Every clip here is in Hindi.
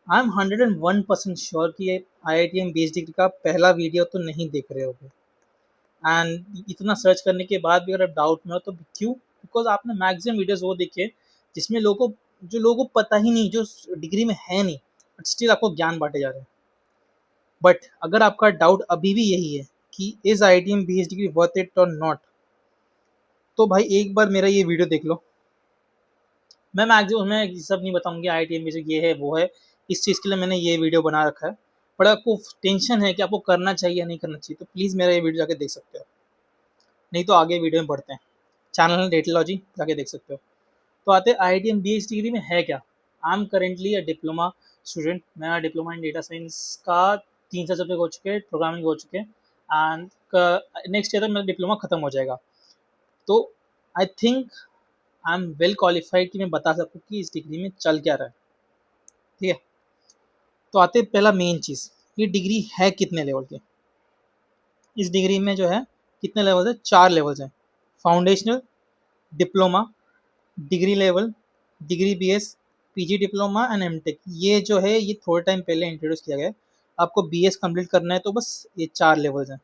आई एम 101% श्योर कि ये IITM बेस्ड डिग्री का पहला वीडियो तो नहीं देख रहे होगे। एंड इतना सर्च करने के बाद भी अगर आप डाउट में हो तो क्यों? बिकॉज आपने मैक्सिमम वीडियोस वो देखे जिसमें लोगों को पता ही नहीं, जो डिग्री में है नहीं, बट स्टिल आपको ज्ञान बांटे जा रहे हैं। बट अगर आपका डाउट अभी भी यही है कि is IITM based degree worth it or not, तो भाई एक बार मेरा ये वीडियो देख लो। मैं ये सब नहीं बताऊंगी IITM बेस्ड ये है वो है, इस चीज़ के लिए मैंने ये वीडियो बना रखा है। बट आपको टेंशन है कि आपको करना चाहिए या नहीं करना चाहिए, तो प्लीज़ मेरा ये वीडियो जाके देख सकते हो। नहीं तो आगे वीडियो में बढ़ते हैं, चैनल डेटालॉजी जाके देख सकते हो। तो आते हैं IITM बेस्ड डिग्री में है क्या। I am currently a diploma student. मेरा डिप्लोमा इन डेटा साइंस का 3 साल सब्जेक्ट हो चुके हैं, प्रोग्रामिंग हो चुके हैं, एंड नेक्स्ट ईयर तक मेरा डिप्लोमा खत्म हो जाएगा। तो I think I am well qualified कि मैं बता सकूँ कि इस डिग्री में चल क्या रहा है। ठीक है, तो आते हैं पहला मेन चीज़, ये डिग्री है कितने लेवल की। इस डिग्री में जो है कितने लेवल्स है, 4 लेवल्स हैं। Foundational, diploma, degree level, degree BS, PG diploma and MTech। ये जो है ये थोड़े टाइम पहले इंट्रोड्यूस किया गया है। आपको BS कंप्लीट करना है तो बस ये 4 लेवल्स हैं।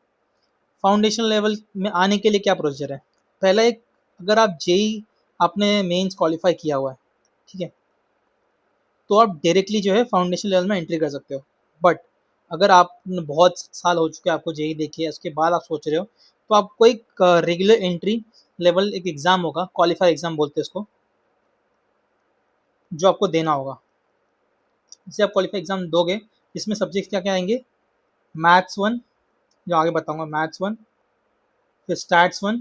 फाउंडेशन लेवल में आने के लिए क्या प्रोसीजर है। पहला एक, अगर आप JEE आपने मेंस क्वालिफाई किया हुआ है, ठीक है, तो आप डायरेक्टली जो है फाउंडेशन लेवल में एंट्री कर सकते हो। बट अगर आप बहुत साल हो चुके हैं आपको JEE देखे, उसके बाद आप सोच रहे हो, तो आपको एक रेगुलर एंट्री लेवल एक एग्ज़ाम होगा, क्वालिफाई एग्ज़ाम बोलते हैं उसको, जो आपको देना होगा। जैसे आप क्वालिफाई एग्ज़ाम दोगे, इसमें सब्जेक्ट क्या क्या आएंगे, मैथ्स 1, जो आगे बताऊंगा, मैथ्स 1, फिर स्टैट्स 1,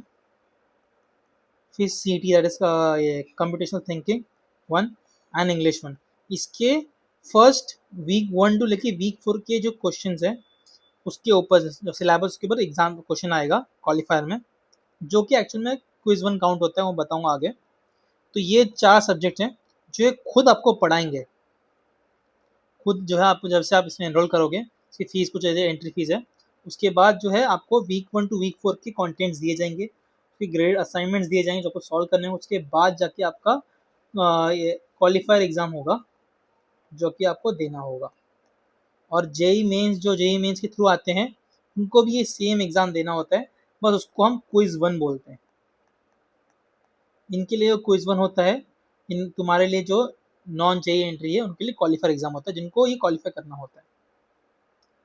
फिर CT दैट इज ये कंप्यूटेशनल थिंकिंग 1, एंड इंग्लिश 1। इसके फर्स्ट वीक 1 टू लेके वीक 4 के जो क्वेश्चन है उसके ऊपर, जो सिलेबस के ऊपर एग्जाम क्वेश्चन आएगा क्वालिफायर में, जो कि एक्चुअल में क्विज 1 काउंट होता है, वो बताऊंगा आगे। तो ये 4 सब्जेक्ट हैं जो ये खुद आपको पढ़ाएंगे। खुद जो है आपको, जब से आप इसमें एनरोल करोगे, इसकी फीस कुछ ऐसे एंट्री फीस है। उसके बाद जो है आपको वीक 1 टू वीक 4 के कंटेंट्स दिए जाएंगे, फिर ग्रेड असाइनमेंट्स दिए जाएंगे जो आपको सॉल्व करने हैं। उसके बाद जाके आपका ये क्वालिफायर एग्जाम होगा जो कि आपको देना होगा। और जेई मेंस के थ्रू आते हैं, उनको भी ये सेम एग्जाम देना होता है, बस उसको हम क्विज 1 बोलते हैं। इनके लिए क्विज 1 होता है, इन तुम्हारे लिए जो नॉन जेई एंट्री है उनके लिए क्वालिफायर एग्जाम होता है, जिनको ये क्वालिफाई करना होता है।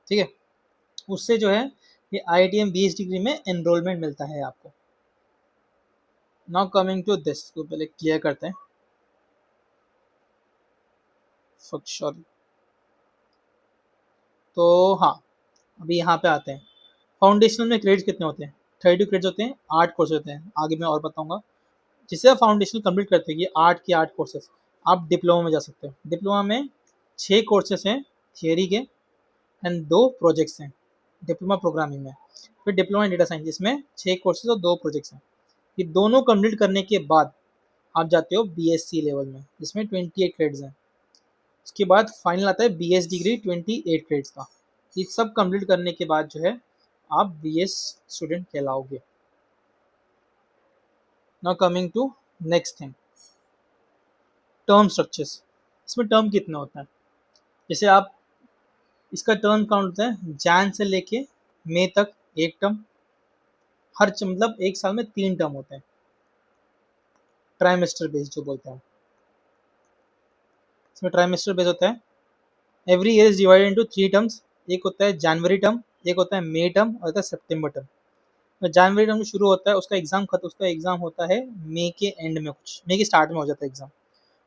ठीक है, उससे जो है ये IITM BS डिग्री में एनरोलमेंट मिलता है आपको। नाउ कमिंग टू दिस, तो पहले क्लियर करते हैं। सॉरी, तो हाँ, अभी यहाँ पे आते हैं। फाउंडेशनल में क्रेडिट्स कितने होते हैं, 32 क्रेडिट्स होते हैं, 8 कोर्स होते हैं, आगे मैं और बताऊंगा। जिसे आप फाउंडेशनल कंप्लीट करते हैं, ये 8 के 8 कोर्सेस, आप डिप्लोमा में जा सकते हैं। डिप्लोमा में 6 कोर्सेस हैं थियोरी के, एंड 2 प्रोजेक्ट्स हैं डिप्लोमा प्रोग्रामिंग में। फिर डिप्लोमा इन डेटा साइंस, इसमें 6 कोर्सेज और 2 प्रोजेक्ट्स हैं। ये दोनों कंप्लीट करने के बाद आप जाते हो BSc लेवल में, जिसमें 28 क्रेडिट्स हैं। उसके बाद फाइनल आता है BS डिग्री 28 क्रेडिट्स का। ये सब कंप्लीट करने के बाद जो है आप BS स्टूडेंट कहलाओगे। Now coming to next thing, term structures. इसमें टर्म कितने होते हैं, जैसे आप, इसका टर्म काउंट होता है जैन से लेके मई तक 1 टर्म। मतलब एक साल में 3 टर्म होते हैं, ट्राइमेस्टर बेस्ड जो बोलते हैं। इसमें ट्राइमेस्टर बेस होता है, every year is divided into 3 terms. एक होता है जनवरी टर्म, एक होता है मई टर्म, और होता है सितंबर टर्म। तो जनवरी टर्म शुरू होता है, उसका एग्जाम होता है मई के एंड में, कुछ मई के स्टार्ट में हो जाता है एग्जाम।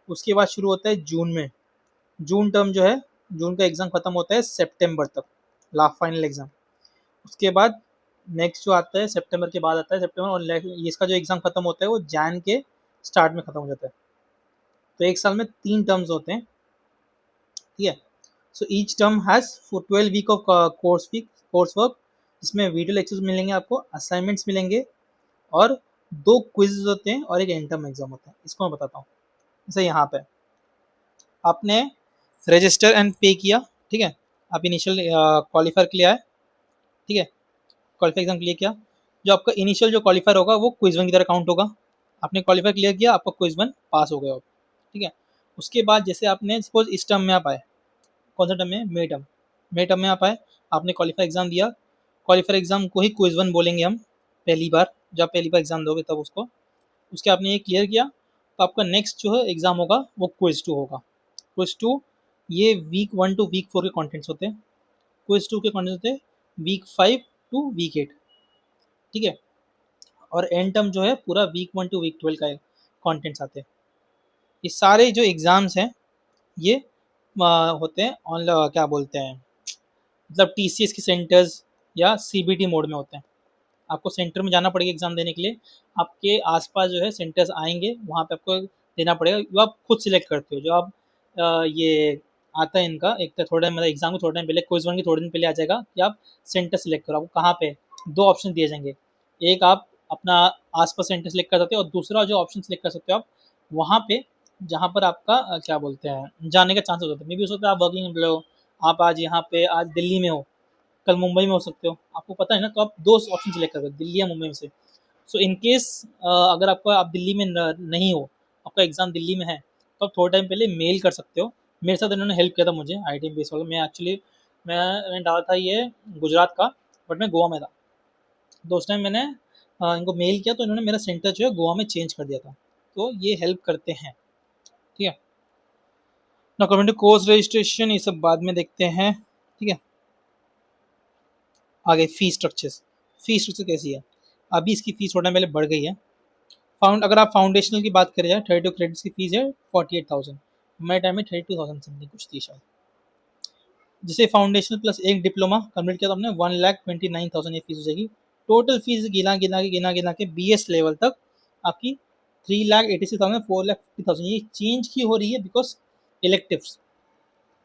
उसके बाद शुरू होता है जून में, जून टर्म जो है, जून का एग्जाम खत्म होता है सितंबर तक, लास्ट फाइनल एग्जाम। उसके बाद नेक्स्ट जो आता है सितंबर के बाद आता है सितंबर, और इसका जो एग्जाम खत्म होता है वो जैन के स्टार्ट में खत्म हो जाता है। तो एक साल में 3 टर्म्स होते हैं। ठीक है, so each term has 12 week of course work, जिसमें वीडियो लेक्चर्स मिलेंगे आपको, असाइनमेंट्स मिलेंगे, और 2 क्विज़ होते हैं और एक एंड टर्म एग्जाम होता है। इसको मैं बताता हूँ। जैसे यहाँ पे आपने रजिस्टर एंड पे किया, ठीक है, आप इनिशियल क्वालिफायर के लिए आए, ठीक है, क्वालिफाई एग्जाम क्लियर किया, जो आपका इनिशियल जो क्वालिफायर होगा वो क्विज 1 की तरह काउंट होगा। आपने क्वालिफाई क्लियर किया, आपका क्विज 1 पास हो गया। ठीक है, उसके बाद जैसे आपने सपोज इस टर्म में आप आए, कौन सा टर्म में? मे टर्म। मे टर्म में आप आए, आपने क्वालिफाई एग्जाम दिया, क्वालिफाई एग्जाम को ही क्विज वन बोलेंगे हम, पहली बार जब पहली बार एग्जाम दोगे तब उसको, उसके आपने ये क्लियर किया तो आपका नेक्स्ट जो है एग्जाम होगा वो क्विज टू होगा। क्विज टू ये वीक 1 टू वीक 4 के कंटेंट्स होते हैं, क्विज टू के कंटेंट्स होते हैं वीक 5 टू वीक 8, ठीक है। और एंड टर्म जो है पूरा वीक 1 टू वीक 12 का कंटेंट्स आते हैं। ये सारे जो एग्जाम्स हैं ये होते हैं ऑन क्या बोलते हैं, मतलब टीसीएस के सेंटर्स या सीबीटी मोड में होते हैं। आपको सेंटर में जाना पड़ेगा एग्जाम देने के लिए, आपके आसपास जो है सेंटर्स आएंगे, वहाँ पे आपको देना पड़ेगा, जो आप खुद सिलेक्ट करते हो। जो आप ये आता है इनका एक तो थोड़ा मतलब एग्जाम को थोड़ा टाइम पहले, क्विज वन के थोड़े दिन पहले आ जाएगा कि आप सेंटर सिलेक्ट करो। आपको कहाँ पे दो ऑप्शन दिए जाएंगे, एक आप अपना आसपास सेंटर सिलेक्ट कर सकते हो और दूसरा जो ऑप्शन सिलेक्ट कर सकते हो आप वहाँ पे जहाँ पर आपका क्या बोलते हैं जाने का चांसेस होता है। मे बी हो सकता है आप वर्किंग एम्प्लॉय हो, आप आज यहाँ पे आज दिल्ली में हो, कल मुंबई में हो सकते हो, आपको पता है ना, तो आप दो ऑप्शन सिलेक्ट करोगे दिल्ली या मुंबई में से। सो इन केस अगर आपका आप दिल्ली में नहीं हो, आपका एग्ज़ाम दिल्ली में है, तो आप थोड़ा टाइम पहले मेल कर सकते हो। मेरे साथ इन्होंने हेल्प किया था मुझे आई बेस वाला, मैं एक्चुअली मैंने डाला था ये गुजरात का, बट मैं गोवा में था, तो उस टाइम मैंने इनको मेल किया तो इन्होंने मेरा सेंटर जो है गोवा में चेंज कर दिया था। तो ये हेल्प करते हैं, ठीक है ना। कमिंग टू कोर्स रजिस्ट्रेशन ये सब बाद में देखते हैं, ठीक है। आगे फीस स्ट्रक्चर्स, फीस स्ट्रक्चर कैसी है? अभी इसकी फीस थोड़ा पहले बढ़ गई है। अगर आप फाउंडेशनल की बात करें जाए 32 क्रेडिट्स की फीस है 48,000, हमारे टाइम में 32,000 समथिंग कुछ थी शायद। जिसे फाउंडेशनल प्लस एक डिप्लोमा कंप्लीट किया तो हमने 1,29,000 ये फीस हो जाएगी। टोटल फीस गिना के बीएस लेवल तक आपकी 3,86,000 4,50,000 ये चेंज की हो रही है बिकॉज इलेक्टिव्स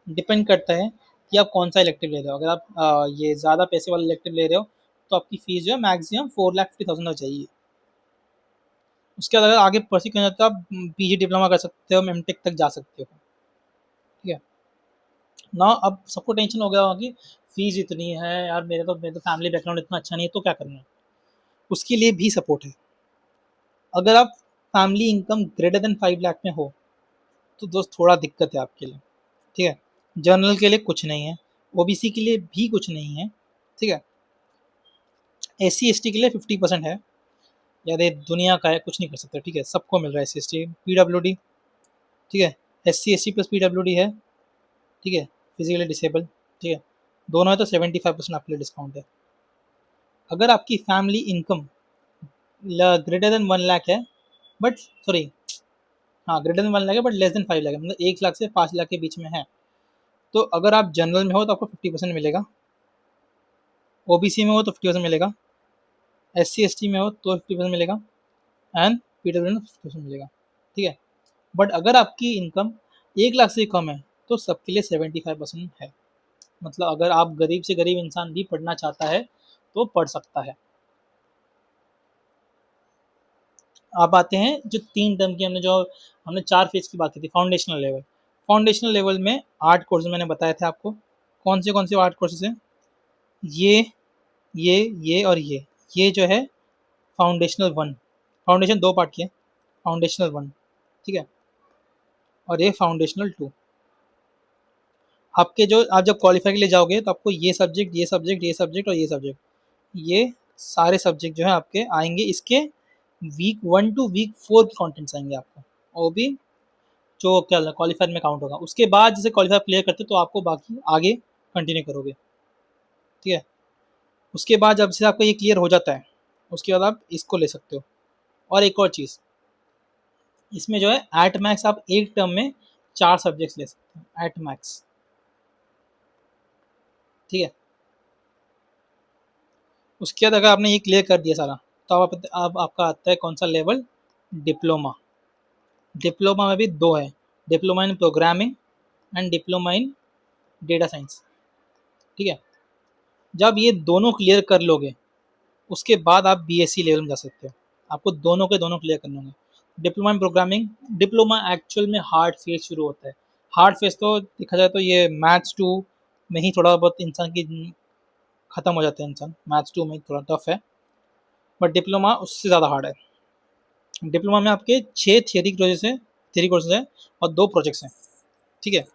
डिपेंड करता है कि आप कौन सा इलेक्टिव ले रहे हो। अगर आप ये ज़्यादा पैसे वाला इलेक्टिव ले रहे हो तो आपकी फीस जो है मैक्सिमम 4,50,000 हो चाहिए। उसके बाद अगर आगे परस्यू करना तो आप पीजी डिप्लोमा कर सकते हो, एमटेक तक जा सकते हो, ठीक है ना। अब सबको टेंशन हो गया होगा कि फीस इतनी है यार, मेरे तो फैमिली बैकग्राउंड इतना अच्छा नहीं है, तो क्या करना है। उसके लिए भी सपोर्ट है। अगर आप family income greater than 5 lakh में हो तो दोस्त थोड़ा दिक्कत है आपके लिए, ठीक है। जनरल के लिए कुछ नहीं है, ओबीसी के लिए भी कुछ नहीं है, ठीक है। एससी एसटी के लिए 50% है, यार ये दुनिया का है, कुछ नहीं कर सकते, ठीक है। सबको मिल रहा है S C S T PWD, ठीक है। S C S T plus PWD है, ठीक है। फिजिकली डिसेबल, ठीक है, दोनों है तो 75% आपके लिए डिस्काउंट है। अगर आपकी family income greater than 1 lakh है, बट सॉरी हाँ ग्रेटर देन 1 लाख है बट लेस देन 5 लाख है, मतलब 1 लाख से 5 लाख के बीच में है, तो अगर आप जनरल में हो तो आपको 50% मिलेगा, ओबीसी में हो तो 50% मिलेगा, एस सी एस टी में हो तो 50% मिलेगा, एंड पीडब्ल्यू में 50% मिलेगा, ठीक है। बट अगर आपकी इनकम 1 लाख से कम है तो सबके लिए 75% है। मतलब अगर आप गरीब से गरीब इंसान भी पढ़ना चाहता है तो पढ़ सकता है। आप आते हैं जो 3 टर्म की हमने 4 फेज की बात की थी। फाउंडेशनल लेवल में 8 कोर्सेज मैंने बताए थे आपको। कौन से 8 कोर्सेज हैं? ये ये और ये जो है फाउंडेशनल 1, फाउंडेशन 2 पार्ट की है, फाउंडेशनल 1, ठीक है, और ये फाउंडेशनल 2। आपके जो आप जब क्वालिफाई के लिए जाओगे तो आपको ये सब्जेक्ट ये सब्जेक्ट ये सब्जेक्ट और ये सब्जेक्ट, ये सारे सब्जेक्ट जो है आपके आएंगे इसके वीक 1 टू वीक 4 के कंटेंट्स आएंगे आपको, और भी जो क्या क्वालिफायर में काउंट होगा। उसके बाद जैसे क्वालिफायर क्लियर करते तो आपको बाकी आगे कंटिन्यू करोगे, ठीक है। उसके बाद जब से आपका ये क्लियर हो जाता है उसके बाद आप इसको ले सकते हो। और एक और चीज़, इसमें जो है एट मैक्स आप एक टर्म में 4 सब्जेक्ट्स ले सकते हो एट मैक्स, ठीक है। उसके बाद अगर आपने ये क्लियर कर दिया सारा तो अब आपका आता है कौन सा लेवल? डिप्लोमा। डिप्लोमा में भी 2 है, diploma in programming and diploma in data science, ठीक है। जब ये दोनों क्लियर कर लोगे उसके बाद आप बीएससी लेवल में जा सकते हो। आपको दोनों के दोनों क्लियर करने होंगे। Diploma in programming, diploma actual में हार्ड फेज शुरू होता है। हार्ड फेज तो देखा जाए तो ये मैथ्स 2 में ही थोड़ा बहुत इंसान की ख़त्म हो जाता है, इंसान मैथ्स 2 में थोड़ा टफ है, बट डिप्लोमा उससे ज़्यादा हार्ड है। डिप्लोमा में आपके 6 थियरी कोर्सेज है और 2 प्रोजेक्ट्स हैं, ठीक है।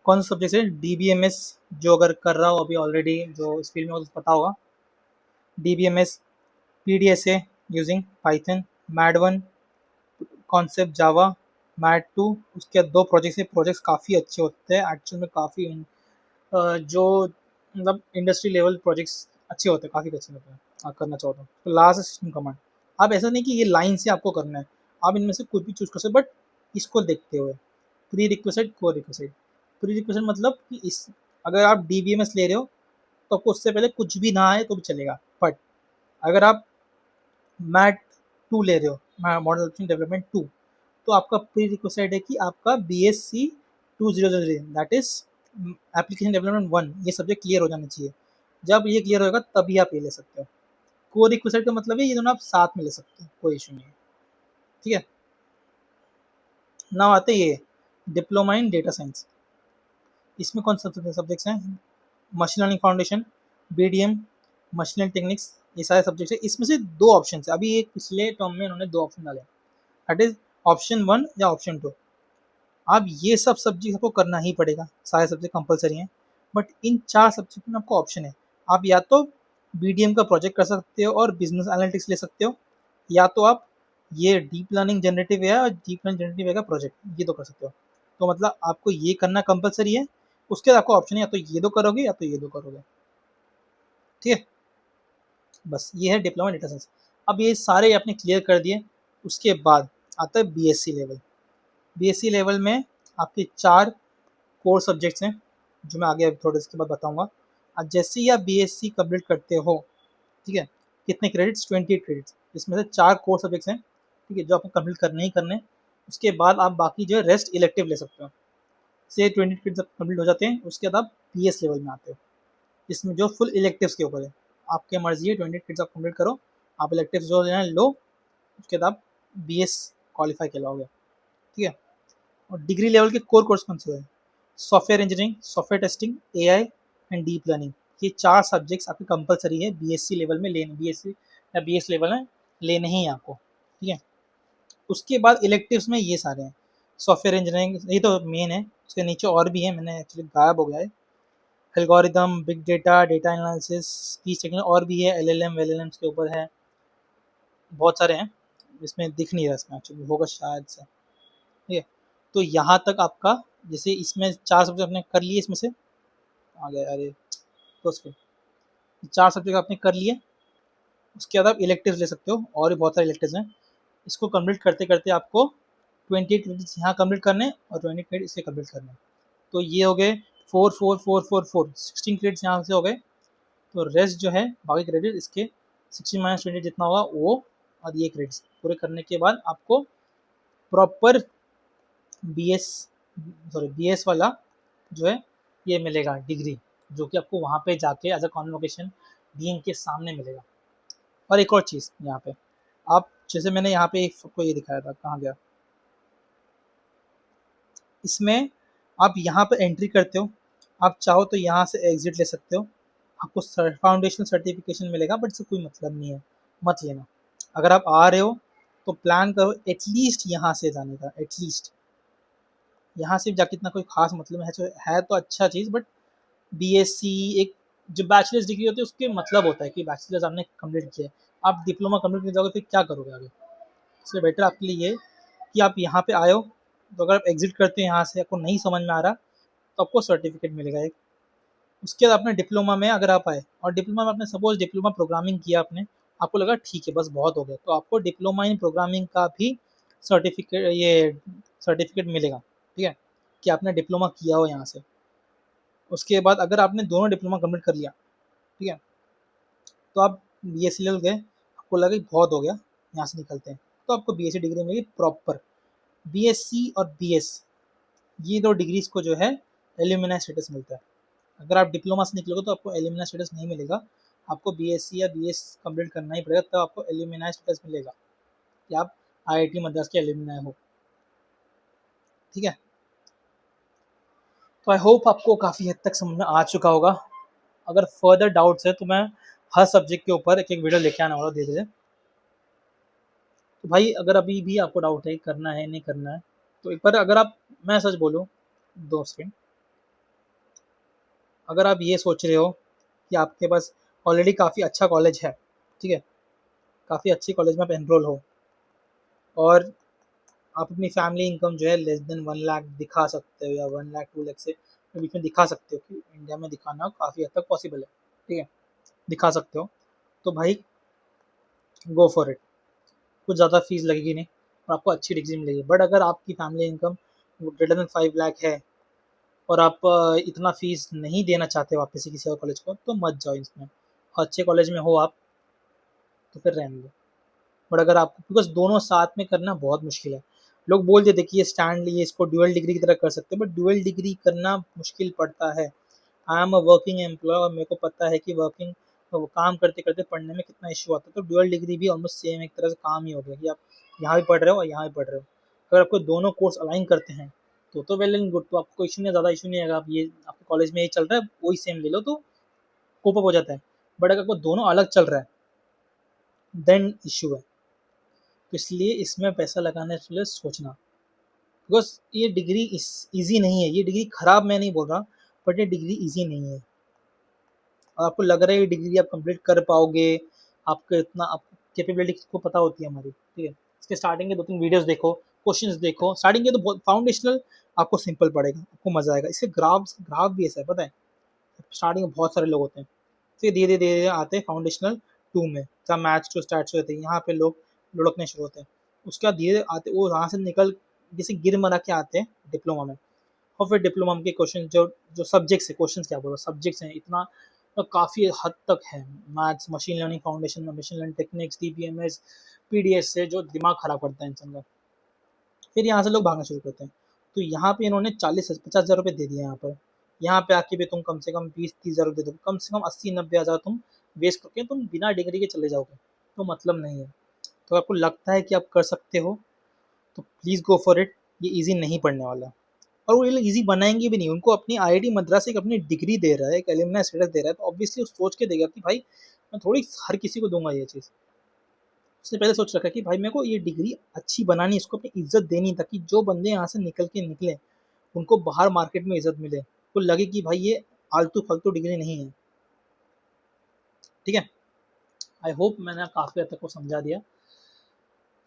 कौन सा सब्जेक्ट है? DBMS, जो अगर कर रहा हो अभी ऑलरेडी, जो इस फील्ड में हो तो पता होगा। DBMS, PDSA using Python, MAD 1, concept Java, MAD 2। उसके 2 प्रोजेक्ट्स हैं, प्रोजेक्ट्स काफ़ी अच्छे होते हैं एक्चुअल में, काफ़ी जो मतलब इंडस्ट्री लेवल प्रोजेक्ट्स अच्छे होते हैं, काफ़ी अच्छे होते हैं। आप करना चाहो तो लास्ट सिस्टम कमांड। आप ऐसा नहीं कि ये लाइन से आपको करना है, आप इनमें से कुछ भी चूज कर सकते, बट इसको देखते हुए प्री रिक्वेस्ट, को रिक्वेस्ट। प्री रिक्वेस्ट मतलब कि इस, अगर आप DBMS ले रहे हो तो आपको उससे पहले कुछ भी ना आए तो भी चलेगा, बट अगर आप मैट 2 ले रहे हो, मॉडल एप्लीकेशन डेवलपमेंट 2, तो आपका प्री रिक्वेस्ट है कि आपका BSc 2003, that is application development 1, ये सब्जेक्ट क्लियर हो जाना चाहिए। जब ये क्लियर होगा तभी आप ये ले सकते हो। को रिक्वेस्ट का मतलब है ये दोनों आप साथ में ले सकते हो, कोई इशू नहीं है। ठीक है, नाउ आते ये डिप्लोमा इन डेटा साइंस। इसमें कौन सा सब्जेक्ट्स हैं? Machine learning foundation, BDM, machine learning techniques, ये सारे सब्जेक्ट्स हैं। इसमें से 2 ऑप्शन है, अभी एक पिछले टर्म में उन्होंने 2 ऑप्शन डाले, दैट इज ऑप्शन 1 या ऑप्शन 2। अब ये सब सब्जेक्ट आपको करना ही पड़ेगा, सारे सब्जेक्ट कंपलसरी हैं, बट इन 4 सब्जेक्ट में आपको ऑप्शन है। आप या तो BDM का प्रोजेक्ट कर सकते हो और बिजनेस एनालिटिक्स ले सकते हो, या तो आप ये डीप लर्निंग जनरेटिव है और डीप लर्निंग जनरेटिव है का प्रोजेक्ट, ये तो कर सकते हो। तो मतलब आपको ये करना कंपलसरी है, उसके बाद आपको ऑप्शन है या तो ये दो करोगे या तो ये दो करोगे। ठीक है, बस ये है डिप्लोमा डेटा साइंस। अब ये सारे आपने क्लियर कर दिए, उसके बाद आता है BSc लेवल। BSc लेवल में आपके 4 कोर सब्जेक्ट्स हैं, जो मैं आगे थोड़े इसके बाद बताऊंगा। अब जैसे ही आप BSc कंप्लीट करते हो, ठीक है, कितने क्रेडिट्स? 28 क्रेडिट्स, जिसमें से 4 कोर सब्जेक्ट्स हैं, ठीक है, जो आपको कंप्लीट करने ही करने हैं। उसके बाद आप बाकी जो है रेस्ट इलेक्टिव ले सकते हो। से 20 क्रेडिट्स जब कंप्लीट हो जाते हैं, उसके बाद आप PS लेवल में आते हो, जिसमें जो फुल इलेक्टिव्स के ऊपर है। आपके मर्जी है, 20 क्रेडिट्स आप कंप्लीट करो, आप इलेक्टिव्स जो लेना है लो, उसके बाद आप BS क्वालिफाई कहलाओगे। ठीक है, और डिग्री लेवल के कोर कोर्स कौन से हैं? Software engineering, software testing, AI and deep learning. ये 4 सब्जेक्ट्स आपके कंपलसरी है BSc लेवल में लेने, BSc या BS लेवल में लेने ही हैं आपको। ठीक है, उसके बाद इलेक्टिव्स में ये सारे हैं। सॉफ्टवेयर इंजीनियरिंग ये तो मेन है, उसके नीचे और भी है, मैंने एक्चुअली गायब हो गया है। Algorithm, big data, data analysis, speech technique, और भी है, LLM वेलएलएम्स के ऊपर है, बहुत सारे हैं। इसमें दिख नहीं रहा, इसमें एक्चुअली होगा शायद से। ठीक है, तो यहाँ तक आपका, जैसे इसमें 4 सब्जेक्ट आपने कर लिए, इसमें से आ गया, अरे तो उसके 4 सब्जेक्ट आपने कर लिए। उसके बाद आप इलेक्टिव्स ले सकते हो, और भी बहुत सारे इलेक्टिव्स हैं। इसको कंप्लीट करते करते आपको 28 क्रेडिट्स यहाँ कंप्लीट करने और 20 क्रेडिट इसे कंप्लीट करने। तो ये हो गए 4 4 4 4 4 16 क्रेडिट्स यहाँ से हो गए। तो रेस्ट जो है बाकी क्रेडिट इसके 16 - 20 जितना होगा वो, और ये क्रेडिट्स पूरे करने के बाद आपको प्रॉपर BS, सॉरी BS वाला जो है ये मिलेगा डिग्री, जो कि आपको वहाँ पे जाके एज अ कॉन्वोकेशन डीन के सामने मिलेगा। और एक और चीज़ यहाँ पे, आप जैसे मैंने यहाँ पे एक सबको ये दिखाया था, कहाँ गया, इसमें आप यहाँ पे एंट्री करते हो, आप चाहो तो यहाँ से एग्जिट ले सकते हो, आपको फाउंडेशन सर्टिफिकेशन मिलेगा, बट इससे कोई मतलब नहीं है, मत लेना। अगर आप आ रहे हो तो प्लान करो एटलीस्ट यहाँ से जाने का, एटलीस्ट यहाँ से जाके इतना कोई खास मतलब है तो अच्छा चीज़, बट BSc एक जो बैचलर्स डिग्री होती है उसके मतलब होता है कि बैचलर्स आपने कंप्लीट किया है। आप डिप्लोमा कंप्लीट कर जाओगे फिर क्या करोगे आगे? इसलिए बेटर आपके लिए ये कि आप यहाँ पे आए हो, तो अगर आप एग्जिट करते हो यहाँ से, आपको नहीं समझ में आ रहा, तो आपको सर्टिफिकेट मिलेगा एक। उसके बाद अपने डिप्लोमा में अगर आप आए और डिप्लोमा में आपने सपोज डिप्लोमा प्रोग्रामिंग किया आपने, आपको लगा ठीक है बस बहुत हो गया, तो आपको डिप्लोमा इन प्रोग्रामिंग का भी सर्टिफिकेट मिलेगा। ठीक है, कि आपने डिप्लोमा किया हो यहाँ से। उसके बाद अगर आपने दोनों डिप्लोमा कंप्लीट कर लिया, ठीक है, तो आप BSc लेवल गए, आपको लगा कि बहुत हो गया, यहाँ से निकलते हैं, तो आपको BSc डिग्री मिलेगी प्रॉपर। BSc और BS, ये दो डिग्रीज को जो है एल्यूमिनाई स्टेटस मिलता है। अगर आप डिप्लोमा से निकलोगे तो आपको एल्यूमिनाई स्टेटस नहीं मिलेगा, आपको BSc या BS कंप्लीट करना ही पड़ेगा, तब आपको एल्यूमिनाई स्टेटस मिलेगा कि आप IIT मद्रास के एल्यूमिनाई हो। ठीक है, तो आई होप आपको काफ़ी हद तक समझ में आ चुका होगा। अगर फर्दर डाउट्स है तो मैं हर सब्जेक्ट के ऊपर एक एक वीडियो लेके आने वाला धीरे धीरे। तो भाई अगर अभी भी आपको डाउट है करना है नहीं करना है, तो एक बार अगर आप, मैं सच बोलूँ, 2 सेकेंड, अगर आप ये सोच रहे हो कि आपके पास ऑलरेडी काफ़ी अच्छा कॉलेज है, ठीक है, काफ़ी अच्छी कॉलेज में आप एनरोल हो और आप अपनी फैमिली इनकम जो है लेस देन 1 लाख दिखा सकते हो या 1 लाख 2 लाख से के बीच में दिखा सकते हो, कि इंडिया में दिखाना काफ़ी हद तक पॉसिबल है, ठीक है, दिखा सकते हो, तो भाई गो फॉर इट। कुछ ज़्यादा फीस लगेगी नहीं और आपको अच्छी डिग्री मिलेगी। बट अगर आपकी family income greater than 5 lakh है और आप इतना फीस नहीं देना चाहते वापस से किसी और कॉलेज को, तो मत जाओ इसमें। अच्छे कॉलेज में हो आप तो फिर रहने दो। बट अगर आपको, बिकॉज दोनों साथ में करना बहुत मुश्किल है। लोग बोल देते कि ये स्टैंड लिए इसको ड्यूअल डिग्री की तरह कर सकते हैं, बट ड्यूअल डिग्री करना मुश्किल पड़ता है। I am a working employee और मेरे को पता है कि वर्किंग वो काम करते करते पढ़ने में कितना इशू आता है। तो ड्यूअल डिग्री भी ऑलमोस्ट सेम एक तरह से काम ही हो गया कि आप यहाँ भी पढ़ रहे हो और यहाँ भी पढ़ रहे हो। अगर आपको दोनों कोर्स अलाइन करते हैं तो वेल एंड गुड, तो आपको इशू नहीं, ज़्यादा इशू नहीं आएगा। आप ये आपके कॉलेज में ये चल रहा है वही सेम ले लो तो कोप अप हो जाता है। बट अगर आपको दोनों अलग चल रहा है देन इशू है। तो इसलिए इसमें पैसा लगाने से पहले सोचना, बिकॉज ये डिग्री इस ईजी नहीं है। ये डिग्री खराब मैं नहीं बोल रहा, बट ये डिग्री ईजी नहीं है। और आपको लग रहा है ये डिग्री आप कंप्लीट कर पाओगे, आपको इतना आपको कैपेबिलिटी को पता होती है हमारी, ठीक है। इसके स्टार्टिंग के 2-3 वीडियोस देखो, क्वेश्चंस देखो। स्टार्टिंग के तो बहुत फाउंडेशनल आपको सिंपल पड़ेगा, आपको मजा आएगा। इसके ग्राफ भी ऐसा है, पता है। स्टार्टिंग में बहुत सारे लोग होते हैं, फिर धीरे धीरे धीरे आते हैं फाउंडेशनल 2 में, जहाँ मैथ्स टू स्टार्ट होते हैं। यहाँ पे लोग लुढ़कने शुरू होते हैं। उसके बाद धीरे आते वो वहाँ से निकल जैसे गिर मरा के आते हैं डिप्लोमा में। और फिर डिप्लोमा के क्वेश्चन जो जो सब्जेक्ट्स है, क्वेश्चन क्या बोलो, सब्जेक्ट्स हैं इतना तो काफ़ी हद तक है। मैथ्स, मशीन लर्निंग फाउंडेशन में machine learning techniques, DBMS, PDS से जो दिमाग खराब करता है इंसान का। फिर यहाँ से लोग भागना शुरू करते हैं। तो यहाँ पे इन्होंने 40-50 हज़ार रुपये दे दिए यहाँ पर। यहाँ पे आके भी तुम कम से कम 20-30 हज़ार दे दो, कम से कम 80-90 हज़ार तुम वेस्ट करके तुम बिना डिग्री के चले जाओगे, तो मतलब नहीं है। तो आपको लगता है कि आप कर सकते हो तो प्लीज़ गो फॉर इट। ये ईजी नहीं पड़ने वाला। और वो ये लोग ईजी बनाएंगे भी नहीं। उनको अपनी आईआईटी मद्रास एक अपनी डिग्री दे रहा है, एक एलुमनाई स्टेटस दे रहा है, तो ऑब्वियसली वो सोच के देगा कि भाई मैं थोड़ी हर किसी को दूंगा ये चीज़। उसने पहले सोच रखा है कि भाई मेरे को ये डिग्री अच्छी बनानी, इसको अपनी इज्जत देनी, ताकि जो बंदे यहाँ से निकल के निकले उनको बाहर मार्केट में इज्जत मिले, तो लगे कि भाई ये आलतू फालतू डिग्री नहीं है, ठीक है। आई होप मैंने काफ़ी हद तक को समझा दिया।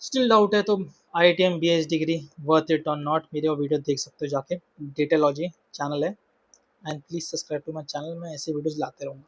स्टिल डाउट है तो IITM BS degree worth it or not, मेरे वो वीडियो देख सकते हो जाके। डेटालॉजी चैनल है, and please subscribe to my channel. मैं ऐसे वीडियोज़ लाते रहूँगा।